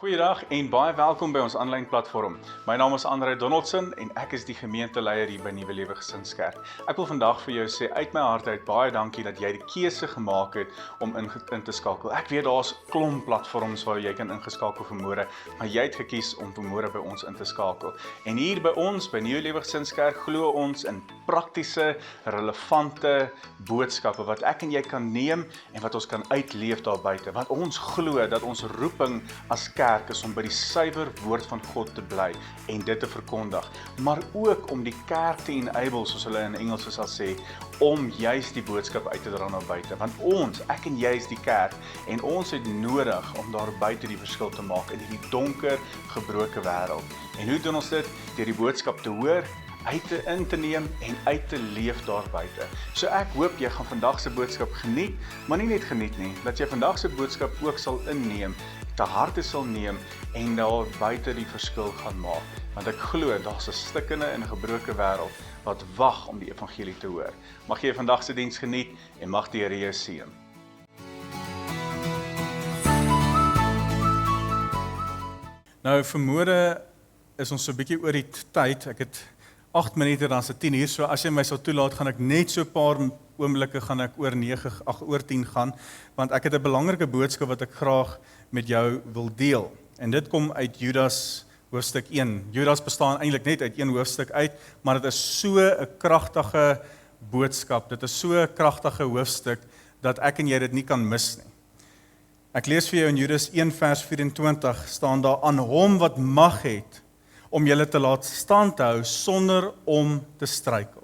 Goeiedag en baie welkom by ons aanlyn platform. My naam is Andre Donaldson en ek is die gemeenteleier hier by Nuwe Lewe Gesinskerk. Ek wil vandag vir jou sê uit my hart uit baie dankie dat jy die keuse gemaak het om in te skakel. Ek weet daar's klomp platforms waar jy kan ingeskakel vanmôre, maar jy het gekies om vanmôre by ons in te skakel. En hier by ons by Nuwe Lewe Gesinskerk glo ons in praktiese, relevante boodskappe wat ek en jy kan neem en wat ons kan uitleef daar buite. Want ons glo dat ons roeping as kerk is om by die suiwer woord van God te bly en dit te verkondig, maar ook om die kerk te enable, soos hulle in Engels sal sê, om juist die boodskap uit te dra na buite. Want ons, ek en jy is die kerk en ons het nodig om daar buite die verskil te maak in hierdie donker, gebroke wêreld. En hoe doen ons dit? Deur die boodskap te hoor, in te neem en uit te leef daar buite. So ek hoop jy gaan vandag se boodskap geniet, maar nie net geniet nie, dat jy vandag se boodskap ook sal inneem, te harte sal neem en daar buite die verskil gaan maak. Want ek glo daar's 'n stikkende en gebroke wêreld wat wag om die evangelie te hoor. Mag jy vandag se diens geniet en mag die Here jou seën. Nou vermoede is ons so 'n bietjie oor die tyd. Ek het 8 minute, dan is dit 10 uur, so as jy my sal toelaat, gaan ek net so 'n paar oomblikke gaan ek oor 10 gaan, want ek het 'n belangrike boodskap wat ek graag met jou wil deel. En dit kom uit Judas hoofstuk 1. Judas bestaan eintlik net uit een hoofstuk uit, maar dit is so 'n kragtige boodskap, dit is so 'n kragtige hoofstuk, dat ek en jy dit nie kan mis nie. Ek lees vir jou in Judas 1 vers 24, staan daar, aan hom wat mag het, om julle te laat stand hou sonder om te struikel.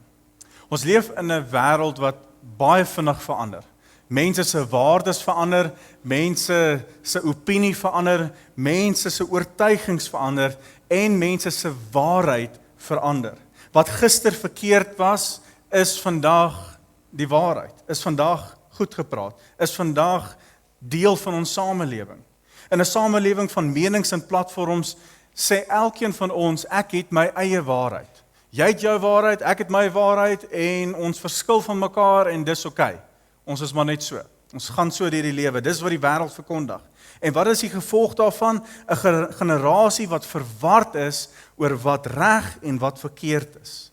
Ons leef in 'n wêreld wat baie vinnig verander. Mense se waardes verander, mense se opinie verander, mense se oortuigings verander en mense se waarheid verander. Wat gister verkeerd was, is vandag die waarheid, is vandag goed gepraat, is vandag deel van ons samelewing. In 'n samelewing van menings en platforms sê elkeen van ons, ek het my eie waarheid. Jy het jou waarheid, ek het my waarheid en ons verskil van mekaar en dis oké. Ons is maar net so. Ons gaan so deur die lewe. Dis wat die wêreld verkondig. En wat is die gevolg daarvan? 'n generasie wat verward is oor wat reg en wat verkeerd is.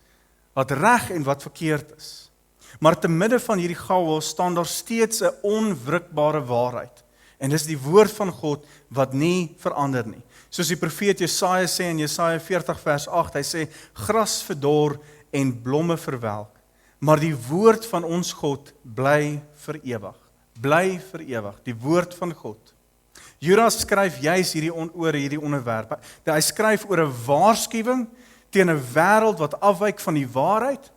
Wat reg en wat verkeerd is. Maar te midde van hierdie chaos staan daar steeds 'n onwrikbare waarheid. En dis die woord van God wat nie verander nie. Soos die profeet Jesaja sê in Jesaja 40 vers 8, hy sê, gras verdor en blomme verwelk, maar die woord van ons God bly vir ewig. Bly vir ewig, die woord van God. Judas skryf juis oor hierdie onderwerp. Hy skryf oor 'n waarskuwing teen 'n wêreld wat afwyk van die waarheid.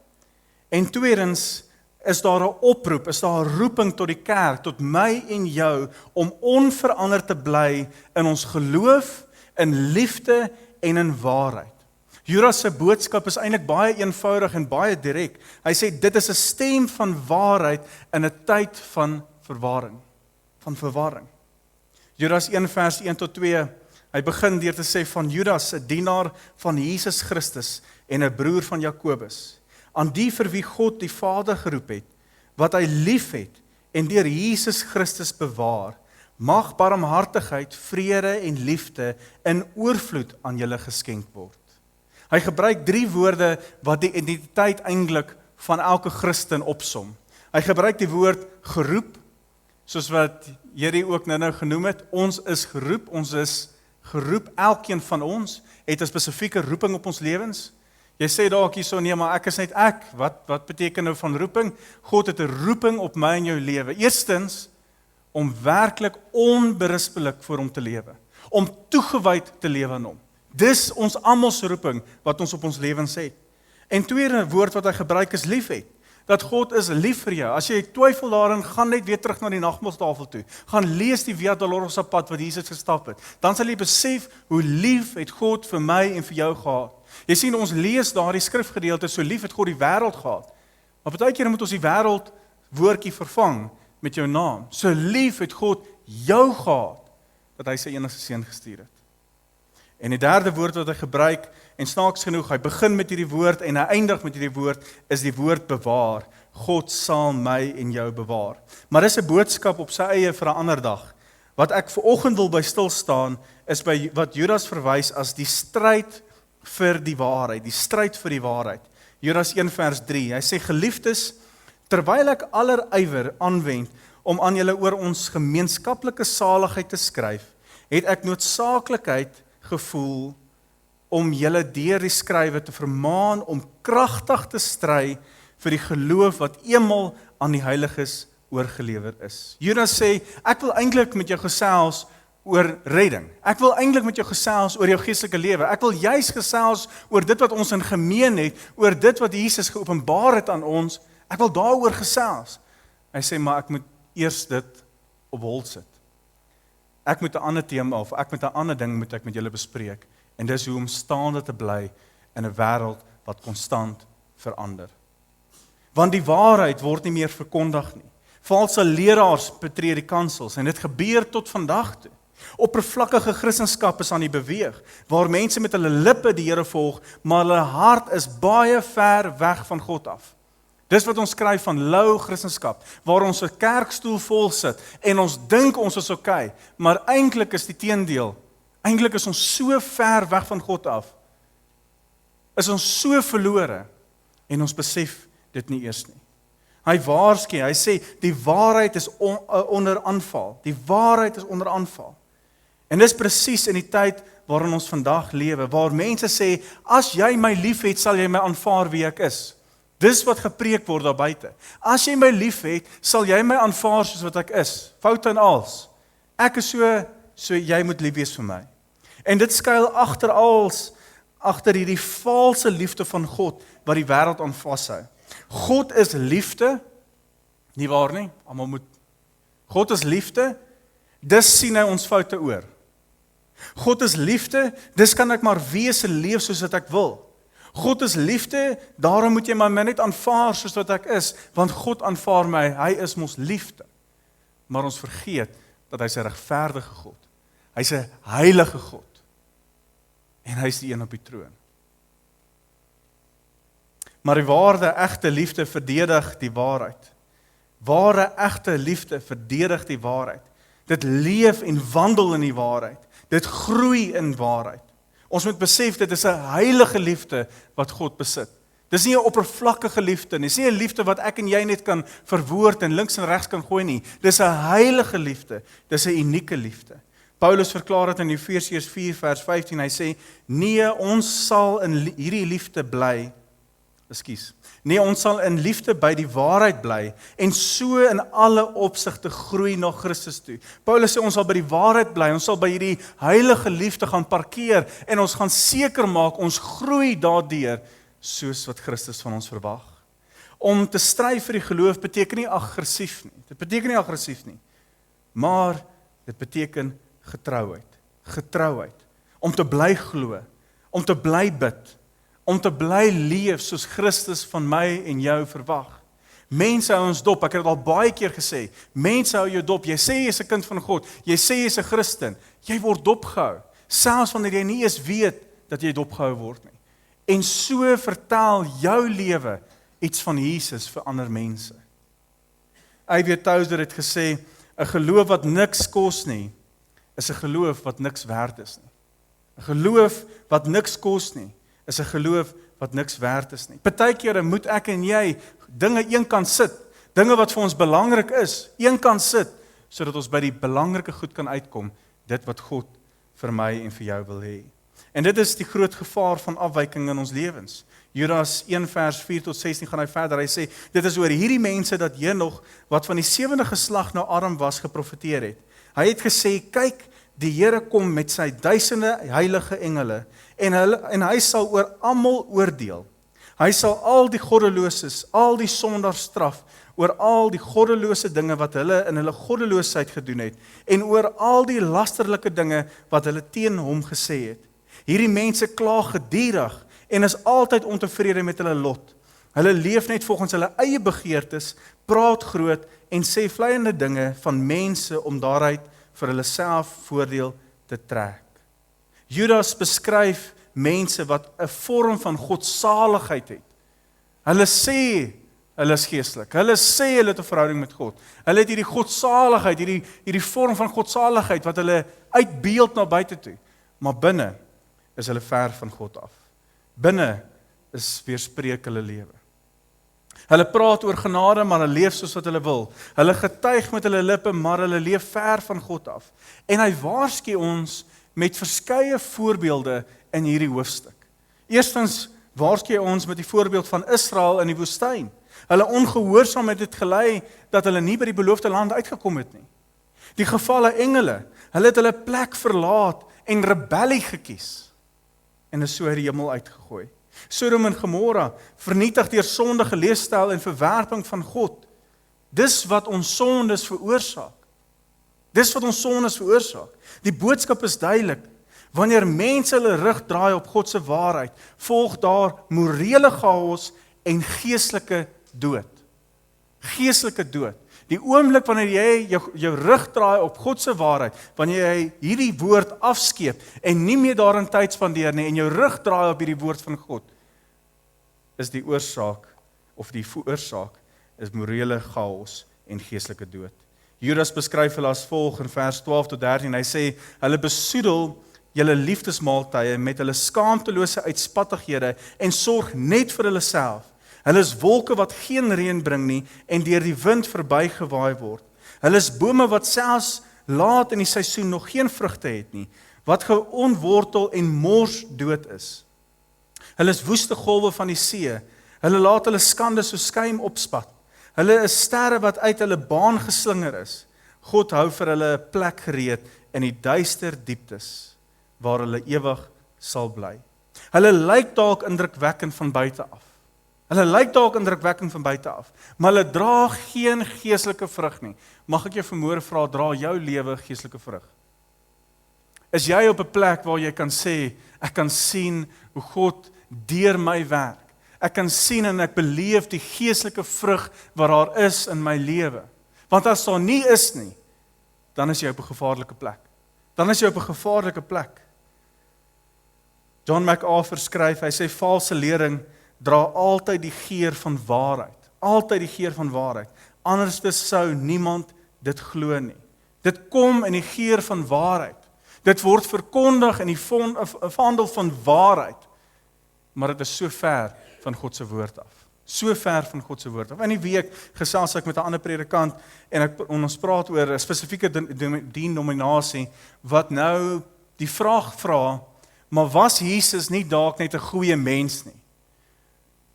En tweedens is daar 'n oproep, is daar 'n roeping tot die kerk, tot my en jou, om onveranderd te bly in ons geloof, in liefde en in waarheid. Judas se boodskap is eintlik baie eenvoudig en baie direk. Hy sê dit is 'n stem van waarheid in 'n tyd van verwarring. Judas 1 vers 1 tot 2, hy begin deur te sê van Judas, 'n dienaar van Jesus Christus en 'n broer van Jakobus, aan die vir wie God die Vader geroep het, wat hy lief het en deur Jesus Christus bewaar, mag barmhartigheid, vrede en liefde in oorvloed aan julle geskenk word. Hy gebruik 3 woorde wat die identiteit eintlik van elke Christen opsom. Hy gebruik die woord geroep, soos wat Jerry ook nou genoem het. Ons is geroep, elkeen van ons het 'n spesifieke roeping op ons lewens. Jy sê dalk hierso, nee, maar ek is net ek. Wat beteken nou van roeping? God het 'n roeping op my en jou lewe. Eerstens, om werklik onberispelik vir hom te lewe. Om toegewyd te lewe aan hom. Dis ons almal se roeping wat ons op ons lewens het. En tweede woord wat hy gebruik is liefhet. Dat God is lief vir jou. As jy twyfel daarin, gaan net weer terug na die nagmaaltafel toe. Gaan lees die Via Dolorosa pad wat Jesus gestap het. Dan sal jy besef hoe lief het God vir my en vir jou gehad. Jy sien, ons lees daardie skrifgedeelte, so lief het God die wêreld gehad. Maar baie keer moet ons die wêreld woordjie vervang met jou naam. So lief het God jou gehad, dat hy sy enigste seun gestuur het. En die derde woord wat hy gebruik, en snaaks genoeg, hy begin met hierdie woord en hy eindig met hierdie woord, is die woord bewaar. God sal my en jou bewaar. Maar dis 'n boodskap op sy eie vir 'n ander dag. Wat ek vanoggend wil by stil staan, is by wat Judas verwys as die stryd vir die waarheid, die stryd vir die waarheid. Judas 1 vers 3, hy sê, geliefdes, terwyl ek aller ywer aanwend om aan julle oor ons gemeenskaplike saligheid te skryf, het ek noodsaaklikheid gevoel om julle deur die skrywe te vermaan om kragtig te stry vir die geloof wat eenmal aan die heiliges oorgelewer is. Judas sê, ek wil eintlik met jou gesels oor redding. Ek wil eintlik met jou gesels oor jou geestelike lewe. Ek wil juis gesels oor dit wat ons in gemeen het, oor dit wat Jesus geopenbaar het aan ons. Ek wil daaroor gesels. Hy sê, maar ek moet eers dit op hol sit. Ek moet 'n ander tema of ek moet 'n ander ding moet ek met julle bespreek. En dis hoe om staande te bly in 'n wêreld wat konstant verander. Want die waarheid word nie meer verkondig nie. Valse leraars betree die kansels en dit gebeur tot vandag toe. Oppervlakkige Christendom is aan die beweeg, waar mense met hulle lippe die Here volg, maar hulle hart is baie ver weg van God af. Dis wat ons skryf van lou Christendom, waar ons 'n kerkstoel vol sit en ons dink ons is okay, maar eintlik is die teendeel. Eintlik is ons so ver weg van God af. Is ons so verlore en ons besef dit nie eers nie. Hy waarsku, hy sê die waarheid is onder aanval. Die waarheid is onder aanval. En dis presies in die tyd waarin ons vandag lewe, waar mense sê, as jy my liefhet, sal jy my aanvaar wie ek is. Dis wat gepreek word daar buite. As jy my liefhet, sal jy my aanvaar soos wat ek is. Foute en als. Ek is so jy moet lief wees vir my. En dit skuil agter hierdie valse liefde van God wat die wêreld aan vashou. God is liefde, nie waar nie? Almal moet. God is liefde, dis sien hy ons foute oor. God is liefde, dis kan ek maar wees en leef soos wat ek wil. God is liefde, daarom moet jy my net aanvaar soos wat ek is, want God aanvaar my, hy is mos liefde. Maar ons vergeet dat hy 'n regverdige God. Hy's 'n heilige God. En hy's die een op die troon. Maar die ware, egte liefde verdedig die waarheid. Ware, egte liefde verdedig die waarheid. Dit leef en wandel in die waarheid. Dit groei in waarheid. Ons moet besef, dit is 'n heilige liefde wat God besit. Dis nie 'n oppervlakkige liefde nie. Dis nie 'n liefde wat ek en jy net kan verwoord en links en regs kan gooi nie. Dis 'n heilige liefde. Dis 'n unieke liefde. Paulus verklaar dit in Efesiërs 4 vers 15. Hy sê, nee, ons sal in hierdie liefde bly. Nee, ons sal in liefde by die waarheid bly en so in alle opsigte groei na Christus toe. Paulus sê ons sal by die waarheid bly, ons sal by hierdie heilige liefde gaan parkeer en ons gaan seker maak ons groei daardeur soos wat Christus van ons verwag. Om te stry vir die geloof beteken nie aggressief nie. Dit beteken nie aggressief nie. Maar dit beteken getrouheid. Om te bly glo, om te bly bid, om te bly leef soos Christus van my en jou verwag. Mense hou ons dop, ek het dit al baie keer gesê, mense hou jou dop, jy sê jy is 'n kind van God, jy sê jy is 'n Christen, jy word dopgehou, selfs wanneer jy nie eens weet dat jy dopgehou word nie. En so vertel jou lewe iets van Jesus vir ander mense. I.W. Tozer het gesê, 'n geloof wat niks kos nie, is 'n geloof wat niks werd is nie. 'n Geloof wat niks kos nie, is 'n geloof wat niks werd is nie. Partykeer moet ek en jy dinge eenkant sit, dinge wat vir ons belangrik is, eenkant sit, sodat ons by die belangrike goed kan uitkom, dit wat God vir my en vir jou wil hê. En dit is die groot gevaar van afwyking in ons lewens. Judas 1 vers 4 tot 16 gaan hy verder, hy sê, dit is oor hierdie mense dat Henog, wat van die 7de geslag na Adam was, geprofeteer het. Hy het gesê, kyk, die Here kom met sy duisende heilige engele, en hy sal oor almal oordeel. Hy sal al die goddeloses, al die sondaars straf, oor al die goddelose dinge wat hulle in hulle goddeloosheid gedoen het, en oor al die lasterlike dinge wat hulle teen hom gesê het. Hierdie mense kla gedurig, en is altyd ontevrede met hulle lot. Hulle leef net volgens hulle eie begeertes, praat groot, en sê vleiende dinge van mense om daaruit vir hulle self voordeel te trek. Judas beskryf mense wat 'n vorm van godsaligheid het. Hulle sê hulle is geestelik. Hulle sê hulle het 'n verhouding met God. Hulle het hierdie godsaligheid, hierdie vorm van godsaligheid wat hulle uitbeeld na buite toe. Maar binne is hulle ver van God af. Binne is weerspreek hulle lewe. Hulle praat oor genade, maar hulle leef soos wat hulle wil. Hulle getuig met hulle lippe, maar hulle leef ver van God af. En hy waarsku ons met verskeie voorbeelde in hierdie hoofstuk. Eerstens waarsku hy ons met die voorbeeld van Israel in die woestyn. Hulle ongehoorsaamheid het gelei dat hulle nie by die beloofde land uitgekom het nie. Die gevalle engele, hulle het hulle plek verlaat en rebellie gekies en is so uit die hemel uitgegooi. Sodom en Gomorra, vernietig deur sondige leefstyl en verwerping van God. Dis wat ons sondes veroorsaak. Dis wat ons sondes veroorsaak. Die boodskap is duidelik. Wanneer mense hulle rug draai op God se waarheid, volg daar morele chaos en geestelike dood. Geestelike dood. Die oomblik wanneer jy jou rug draai op God se waarheid, wanneer jy hierdie woord afskeep en nie meer daarin tyd spandeer nie en jou rug draai op hierdie woord van God, is die oorsaak of die veroorsaak is morele chaos en geestelike dood. Judas beskryf hulle as volg in vers 12 tot 13. Hy sê hulle besoedel julle liefdesmaaltye met hulle skaamtelose uitspattighede en sorg net vir hulle self. Hulle is wolke wat geen reën bring nie en deur die wind verbygewaai word. Hulle is bome wat selfs laat in die seisoen nog geen vrugte het nie, wat geonwortel en mors dood is. Hulle is woeste golwe van die see. Hulle laat hulle skande so skuim opspat. Hulle is sterre wat uit hulle baan geslinger is. God hou vir hulle 'n plek gereed in die duister dieptes waar hulle ewig sal bly. Hulle lyk dalk indrukwekkend van buite af. Maar hulle dra geen geestelike vrug nie. Mag ek jou vanmôre vra, dra jou lewe geestelike vrug? Is jy op 'n plek waar jy kan sê, ek kan sien hoe God deur my werk. Ek kan sien en ek beleef die geestelike vrug wat daar is in my lewe. Want as daar nie is nie, dan is jy op 'n gevaarlike plek. John MacArthur skryf, hy sê valse lering dra altyd die geur van waarheid. Anders sou niemand dit glo nie. Dit kom in die geur van waarheid. Dit word verkondig in die vaandel van waarheid. Maar dit is so ver van God se woord af. In die week gesels ek met 'n ander predikant en ons praat oor 'n spesifieke denominasie wat nou die vraag vra, maar was Jesus nie dalk net 'n goeie mens nie?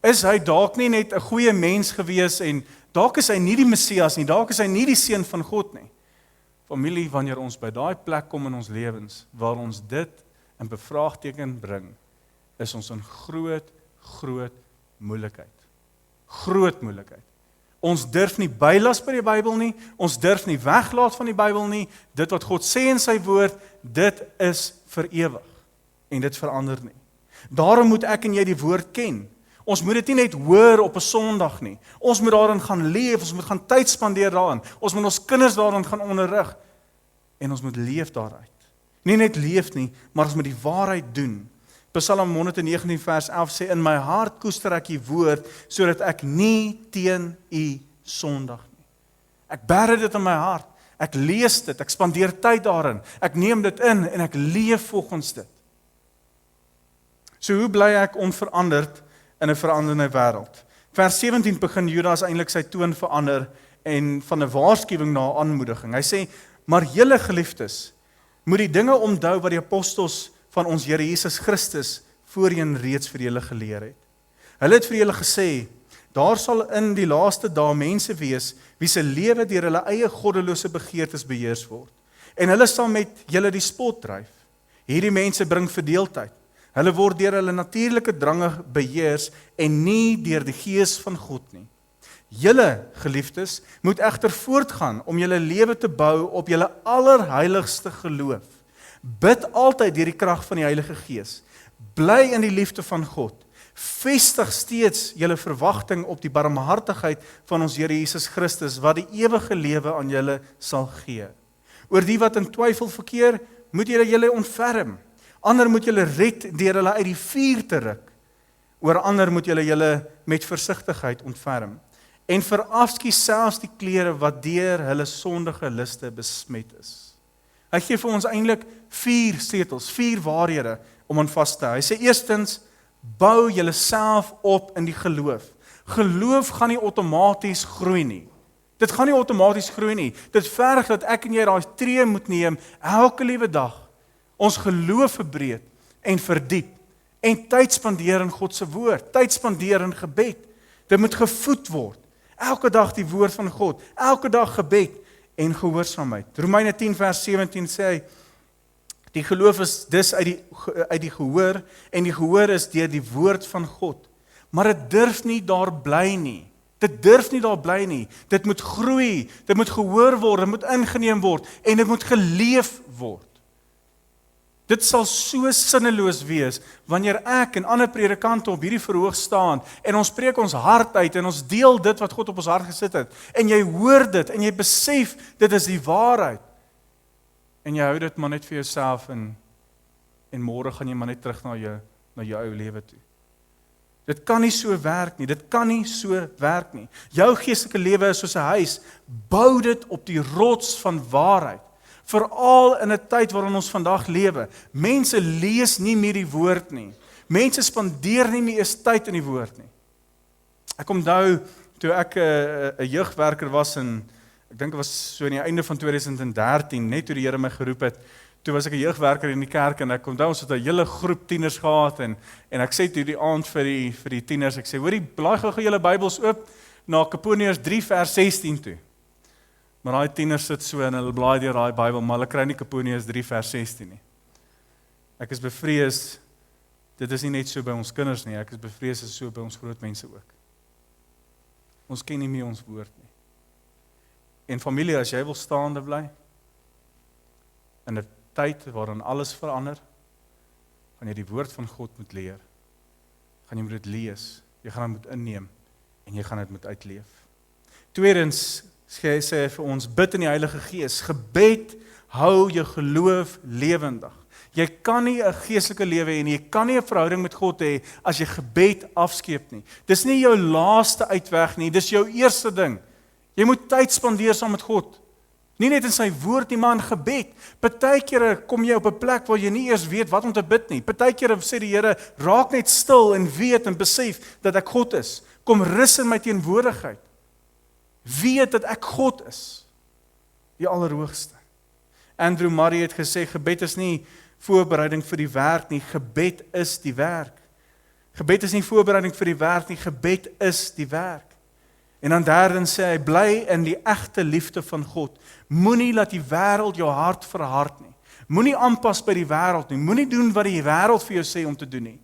Is hy dalk nie net 'n goeie mens gewees en dalk is hy nie die Messias nie, dalk is hy nie die seun van God nie? Familie, wanneer ons by daai plek kom in ons lewens waar ons dit in bevraagteken bring, is ons in groot moeilikheid. Ons durf nie bylas by die Bybel nie, ons durf nie weglaat van die Bybel nie. Dit wat God sê in sy woord, dit is vir ewig en dit verander nie. Daarom moet ek en jy die woord ken. Ons moet dit nie net hoor op 'n Sondag nie. Ons moet daarin gaan leef, ons moet gaan tyd spandeer daarin. Ons moet ons kinders daarin gaan onderrig en ons moet leef daaruit. Nie net leef nie, maar ons moet die waarheid doen. Psalm 119 vers 11 sê, in my hart koester ek die woord, sodat ek nie teen u sondig nie. Ek bære dit in my hart, ek lees dit, ek spandeer tyd daarin, ek neem dit in en ek leef volgens dit. So hoe bly ek onveranderd in 'n veranderende wêreld? Vers 17 begin Judas eintlik sy toon verander en van 'n waarskuwing na 'n aanmoediging. Hy sê, maar julle geliefdes, moet die dinge onthou wat die apostels van ons Here Jesus Christus voorheen reeds vir julle geleer het. Hulle het vir julle gesê, daar sal in die laaste dae mense wees, wie se lewe deur hulle eie goddelose begeertes beheers word. En hulle sal met julle die spot dryf. Hierdie mense bring verdeeldheid. Hulle word deur hulle natuurlike drange beheers en nie deur die Gees van God nie. Julle, geliefdes, moet egter voortgaan om julle lewe te bou op julle allerheiligste geloof. Bid altyd deur die krag van die Heilige Gees. Bly in die liefde van God. Vestig steeds julle verwagting op die barmhartigheid van ons Here Jesus Christus, wat die ewige lewe aan julle sal gee. Oor die wat in twyfel verkeer, moet julle ontferm. Ander moet julle red deur hulle uit die vuur te ruk. Oor ander moet julle met versigtigheid ontferm. en verafskiet selfs die klere wat deur hulle sondige liste besmet is. Hy gee vir ons eintlik 4 sleutels, 4 waarhede om aan vas te hou. Hy sê eerstens, bou julleself op in die geloof. Geloof gaan nie outomaties groei nie. Dit gaan nie outomaties groei nie. Dit verg dat ek en jy daai tree moet neem elke liewe dag. Ons geloof verbreed en verdiep en tyd spandeer in God se woord, tyd spandeer in gebed. Dit moet gevoed word. Elke dag die woord van God, elke dag gebed en gehoorsaamheid. Romeine 10 vers 17 sê hy, die geloof is dus uit die gehoor en die gehoor is deur die woord van God. Maar dit durf nie daar bly nie. Dit durf nie daar bly nie. Dit moet groei, dit moet gehoor word, dit moet ingeneem word en dit moet geleef word. Dit sal so sinneloos wees wanneer ek en ander predikante op hierdie verhoog staan en ons preek ons hart uit en ons deel dit wat God op ons hart gesit het en jy hoor dit en jy besef dit is die waarheid en jy hou dit maar net vir jouself en môre gaan jy maar net terug na jou ou lewe toe. Dit kan nie so werk nie, dit kan nie so werk nie. Jou geestelike lewe is soos 'n huis, bou dit op die rots van waarheid. Veral in 'n tyd waarin ons vandag lewe. Mense lees nie meer die woord nie. Mense spandeer nie meer eens tyd in die woord nie. Ek onthou toe ek 'n jeugwerker was en ek dink dit was so aan die einde van 2013, net toe die Here my geroep het. Toe was ek 'n jeugwerker in die kerk en ek onthou ons het 'n hele groep tieners gehad en ek sê toe die aand vir die tieners, ek sê hoorie, blaai gou julle Bybels oop na Kaponiërs 3 vers 16 toe. Maar daai tieners sit so en hulle blaai deur daai Bybel, maar hulle kry nie Kaponiërs 3 vers 16 nie. Ek is bevrees, dit is nie net so by ons kinders nie, ek is bevrees is so by ons groot mense ook. Ons ken nie meer ons woord nie. En familie, as jy wil staande bly, in 'n tyd waarin alles verander, gaan jy die woord van God moet leer, gaan jy moet dit lees, jy gaan dit moet inneem, en jy gaan dit moet uitleef. Tweedens, sê hy vir ons, bid in die Heilige Gees. Gebed hou jou geloof lewendig. Jy kan nie 'n geestelike lewe hê nie, jy kan nie 'n verhouding met God hê as jy gebed afskeep nie. Dis nie jou laaste uitweg nie, dis jou eerste ding. Jy moet tyd spandeer saam met God. Nie net in sy woord nie, maar in gebed. Partykeer kom jy op 'n plek waar jy nie eers weet wat om te bid nie. Partykeer sê die Here, raak net stil en weet en besef dat ek God is. Kom rus in my teenwoordigheid. Weet dat ek God is, die Allerhoogste. Andrew Murray het gesê, gebed is nie voorbereiding vir die werk nie, gebed is die werk. Gebed is nie voorbereiding vir die werk nie, gebed is die werk. En dan derdens sê hy, bly in die egte liefde van God. Moenie laat die wêreld jou hart verhard nie. Moenie aanpas by die wêreld nie, moenie doen wat die wêreld vir jou sê om te doen nie.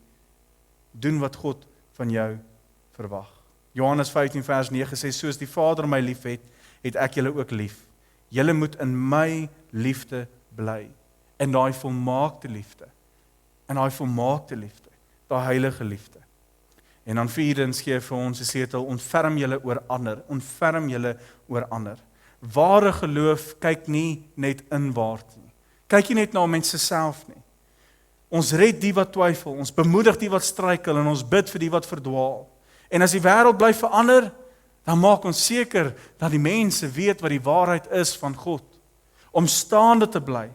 Doen wat God van jou verwag. Johannes 15 vers 9 sê, soos die Vader my lief het, het ek julle ook lief. Julle moet in my liefde bly. In daai volmaakte liefde. In daai volmaakte liefde. Daai heilige liefde. En dan vierdens gee vir ons 'n sleutel, ontferm julle oor ander. Ontferm julle oor ander. Ware geloof kyk nie net inwaarts nie. Kyk nie net na mense self nie. Ons red die wat twyfel, ons bemoedig die wat struikel en ons bid vir die wat verdwaal. En as die wêreld bly verander, dan maak ons seker dat die mense weet wat die waarheid is van God. Om staande te bly,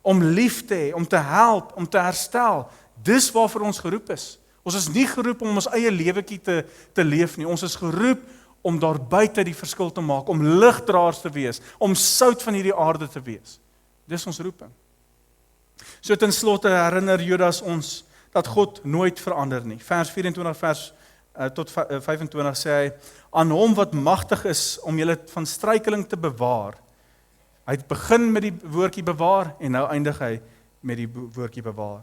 om lief te hê, om te help, om te herstel. Dis waarvoor ons geroep is. Ons is nie geroep om ons eie lewetjie te leef nie. Ons is geroep om daar buite die verskil te maak, om ligdraers te wees, om sout van hierdie aarde te wees. Dis ons roeping. So ten slotte herinner Judas ons dat God nooit verander nie. Vers 24 tot 25 sê hy, aan hom wat magtig is om julle van struikeling te bewaar. Hy het begin met die woordjie bewaar en nou eindig hy met die woordjie bewaar.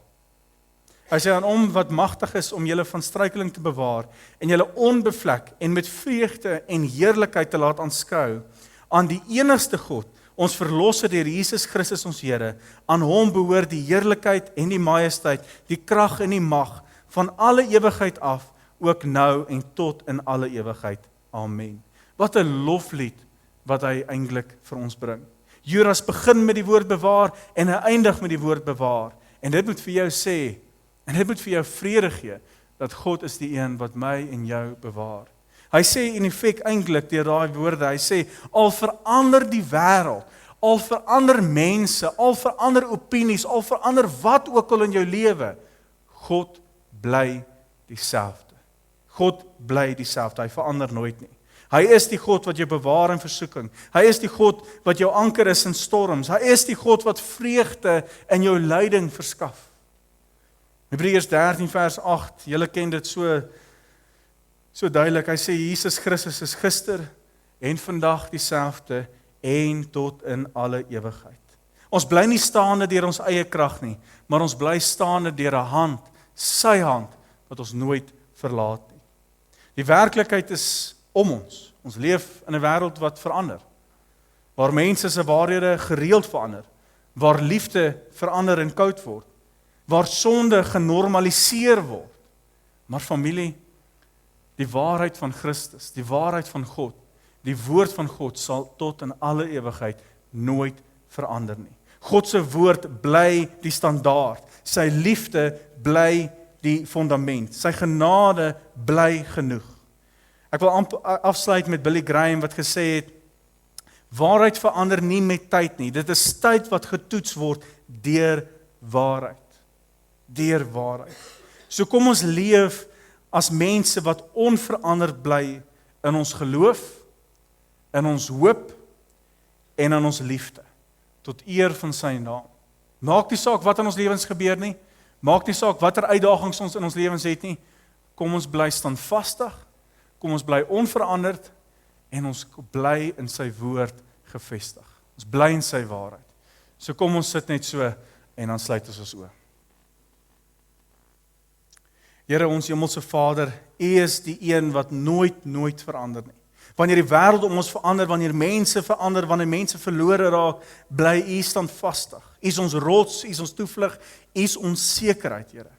Hy sê aan hom wat magtig is om julle van struikeling te bewaar en julle onbevlek en met vreugde en heerlikheid te laat aanskou aan die enigste God, ons verlosser deur Jesus Christus ons Here. Aan hom behoort die heerlikheid en die majesteit, die krag en die mag van alle ewigheid af, ook nou en tot in alle ewigheid. Amen. Wat 'n loflied wat hy eintlik vir ons bring. Judas begin met die woord bewaar en hy eindig met die woord bewaar. En dit moet vir jou sê, en dit moet vir jou vrede gee, dat God is die een wat my en jou bewaar. Hy sê in effek eintlik deur daai woorde, hy sê al verander die wêreld, al verander mense, al verander opinies, al verander wat ook al in jou lewe, God bly dieselfde. God bly dieselfde, hy verander nooit nie. Hy is die God wat jou bewaar in versoeking. Hy is die God wat jou anker is in storms. Hy is die God wat vreugde in jou lyding verskaf. Hebreërs 13 vers 8, julle ken dit so duidelik. Hy sê Jesus Christus is gister en vandag dieselfde en tot in alle ewigheid. Ons bly nie staande deur ons eie krag nie, maar ons bly staande deur 'n hand, sy hand, wat ons nooit verlaat nie. Die werklikheid is om ons. Ons leef in 'n wêreld wat verander, waar mense se waarhede gereeld verander, waar liefde verander en koud word, waar sonde genormaliseer word. Maar familie, die waarheid van Christus, die waarheid van God, die woord van God sal tot in alle ewigheid nooit verander nie. God se woord bly die standaard, sy liefde bly die fundament, sy genade bly genoeg. Ek wil afsluit met Billy Graham wat gesê het, waarheid verander nie met tyd nie, dit is tyd wat getoets word deur waarheid. Deur waarheid. So kom ons leef as mense wat onveranderd bly in ons geloof, in ons hoop en in ons liefde, tot eer van sy naam. Maak nie saak wat in ons lewens gebeur nie, maak nie saak watter uitdagings ons in ons lewens het nie, kom ons bly standvastig, kom ons bly onveranderd en ons bly in sy woord gefestig. Ons bly in sy waarheid. So kom ons sit net so en dan sluit ons oë. Here, ons hemelse Vader, U is die een wat nooit verander nie. Wanneer die wêreld om ons verander, wanneer mense verander, wanneer mense verlore raak, bly U standvastig. U is ons rots, U is ons toevlug, U is ons sekerheid, Here.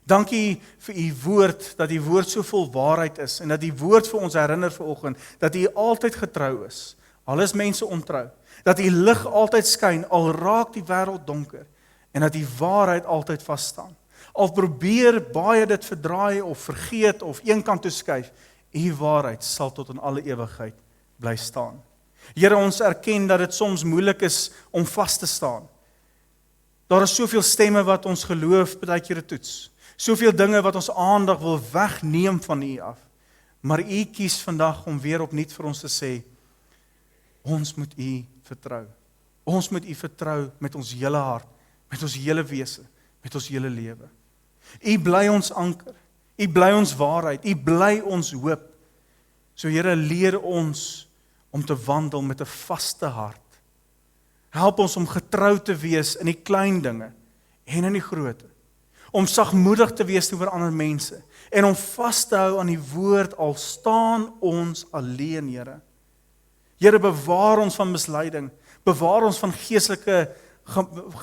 Dankie vir U woord, dat U woord so vol waarheid is, en dat U woord vir ons herinner vanoggend, dat U altyd getrou is, al is mense ontrou, dat U lig altyd skyn, al raak die wêreld donker, en dat U waarheid altyd vas staan. Al probeer baie dit verdraai of vergeet of een kant toe skuif, U waarheid sal tot in alle ewigheid bly staan. Here, ons erken dat dit soms moeilik is om vas te staan. Daar is soveel stemme wat ons geloof baie keer toets. Soveel dinge wat ons aandag wil wegneem van U af. Maar U kies vandag om weer opnuut vir ons te sê, ons moet U vertrou. Ons moet U vertrou met ons hele hart, met ons hele wese, met ons hele lewe. U bly ons anker, U bly ons waarheid, U bly ons hoop. So Here, leer ons om te wandel met 'n vaste hart. Help ons om getrou te wees in die klein dinge en in die groot. Om sagmoedig te wees teenoor ander mense en om vas te hou aan die woord al staan ons alleen, Here. Here, bewaar ons van misleiding, bewaar ons van geestelike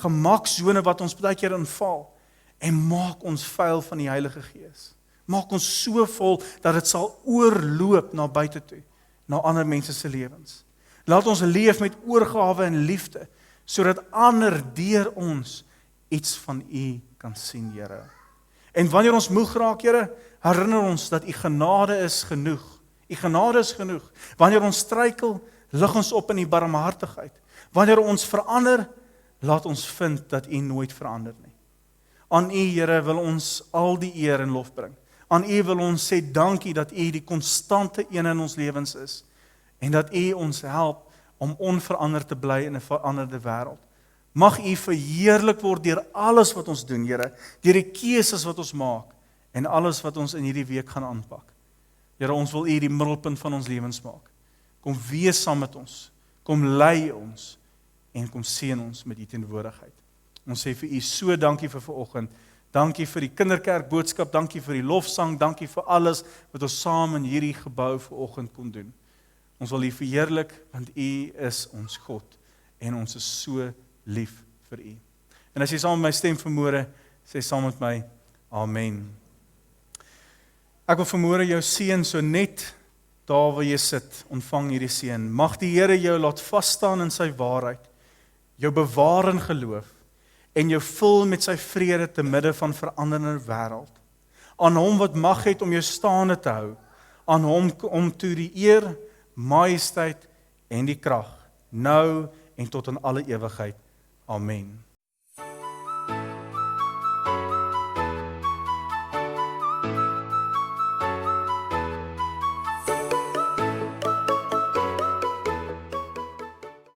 gemaksone wat ons baie keer inval en maak ons vuil van die Heilige Gees. Maak ons so vol dat dit sal oorloop na buite toe, na ander mense se lewens. Laat ons leef met oorgawe en liefde, sodat ander deur ons iets van U kan sien, Here. En wanneer ons moeg raak, Here, herinner ons dat U genade is genoeg. U genade is genoeg. Wanneer ons struikel, lig ons op in U barmhartigheid. Wanneer ons verander, laat ons vind dat U nooit verander nie. Aan U, Here, wil ons al die eer en lof bring. Aan U wil ons sê dankie dat U die konstante een in ons lewens is en dat U ons help om onveranderd te bly in 'n veranderde wêreld. Mag U verheerlik word deur alles wat ons doen, Here, deur die keuses wat ons maak en alles wat ons in hierdie week gaan aanpak. Here, ons wil U die middelpunt van ons lewens maak. Kom wees saam met ons, kom lei ons en kom seën ons met U teenwoordigheid. Ons sê vir U so dankie vir vanoggend. Dankie vir die kinderkerk boodskap, dankie vir die lofsang, dankie vir alles wat ons saam in hierdie gebou vanoggend kon doen. Ons wil U verheerlik want U is ons God en ons is so lief vir U. En as jy saam met my stem vanmôre, sê saam met my, amen. Ek wil vanmôre jou seën so net daar waar jy sit, ontvang hierdie seën. Mag die Here jou laat vas staan in sy waarheid, jou bewaar in geloof, en jou vul met sy vrede te midde van veranderende wêreld. Aan hom wat mag het om jou staande te hou, Aan hom kom toe die eer, majesteit en die krag, nou en tot in alle ewigheid. Amen.